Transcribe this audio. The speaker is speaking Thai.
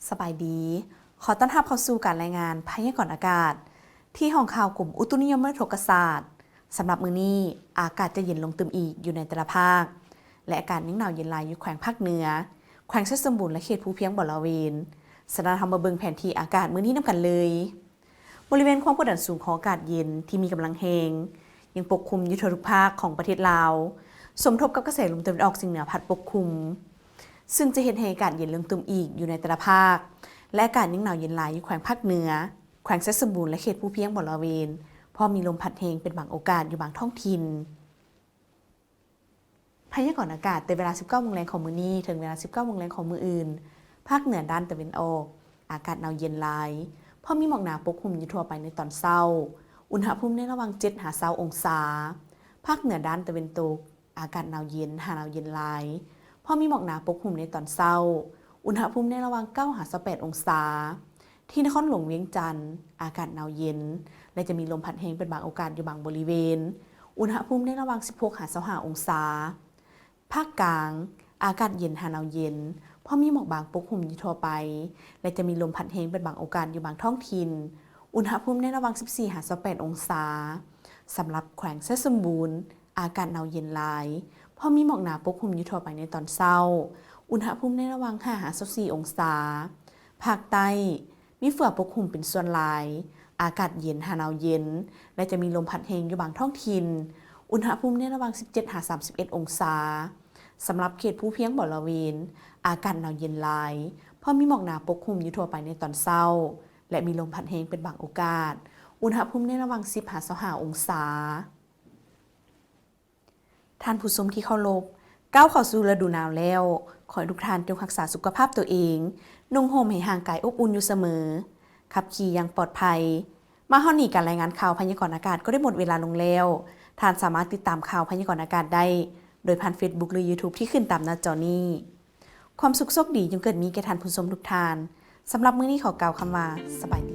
สบายดี ขอต้อนรับเข้าสู่การรายงานพยากรณ์อากาศ ที่ห้องข่าวกลุ่มอุตุนิยมวิทยาศาสตร์สำหรับมื้อนี้อากาศจะเย็นลงเติมอีกอยู่ในแต่ละภาค และอากาศนิ่งหนาวเย็นลายอยู่แขวงภาคเหนือ แขวงเพชรบูรณ์และเขตภูเพียงบริเวณสนานทำมาเบิงแผนที่อากาศมื้อนี้นำกันเลย บริเวณความกดดันสูงของอากาศเย็นที่มีกำลังแรงยังปกคลุมอยู่ทั่วทุกภาคของประเทศลาว สมทบกับกระแสลมตะวันออกเฉียงเหนือพัดปกคลุม ซึ่งจะเห็นให้อากาศเย็นลงตุ่มอีกอยู่ในแต่ละภาค และอากาศนิ่งหนาวเย็นลายอยู่แขวงภาคเหนือ แขวงเพชรบูรณ์และเขตภูเพียงบริเวณพอมีลมพัดแรงเป็นบางโอกาสอยู่บางท้องถิ่น พยากรณ์อากาศแต่เวลา 19 โมงแรงของมื้อนี้ถึงเวลา 19 โมงแรงของมื้ออื่น ภาคเหนือด้านตะวันออก อากาศหนาวเย็นลายพอมีหมอกหนาปกคลุมอยู่ทั่วไปในตอนเช้า อุณหภูมิในระหว่าง7-20 องศา ภาคเหนือด้านตะวันตก อากาศหนาวเย็นหนาวเย็นลายพอมีหมอกหนาปกคลุมในตอนเช้า อุณหภูมิในระหว่าง9-28 องศา ที่นครหลวงเวียงจันทร์ อากาศหนาวเย็น และจะมีลมพัดแรงเป็นบางโอกาสอยู่บางบริเวณ อุณหภูมิในระหว่าง16-25 องศา ภาคกลาง อากาศเย็นหนาวเย็นพอมีหมอกบางปกคลุมอยู่ทั่วไป และจะมีลมพัดแรงเป็นบางโอกาสอยู่บางท้องถิ่น อุณหภูมิในระหว่าง14-28 องศา สำหรับแขวงเพชรบูรณ์ อากาศหนาวเย็นลายพอมีหมอกหนาปกคลุมอยู่ทั่วไปในตอนเช้า อุณหภูมิในระหว่าง5-24 องศา ภาคใต้ มีฝนปกคลุมเป็นส่วนหลาย อากาศเย็นหนาวเย็น และจะมีลมพัดแรงอยู่บางท้องถิ่น อุณหภูมิในระหว่าง17-31 องศา สำหรับเขตภูเพียงบริเวณอากาศหนาวเย็นลายพอมีหมอกหนาปกคลุมอยู่ทั่วไปในตอนเช้า และมีลมพัดแรงเป็นบางโอกาส อุณหภูมิในระหว่าง10-25 องศา ท่านผู้ชมที่เคารพก้าวเข้าสู่ฤดูหนาวแล้ว ขอให้ทุกท่านจงรักษาสุขภาพตัวเอง นุ่งห่มให้ห่างกายอบอุ่นอยู่เสมอ ขับขี่อย่างปลอดภัย มาฮอดนี้การรายงานข่าวพยากรณ์อากาศก็ได้หมดเวลาลงแล้ว ท่านสามารถติดตามข่าวพยากรณ์อากาศได้ โดยผ่าน Facebook หรือ YouTube ที่ขึ้นตามหน้าจอนี้ ความสุขโชคดีจงเกิดมีแก่ท่านผู้ชมทุกท่าน สำหรับมื้อนี้ขอกล่าวคำว่าสบายดี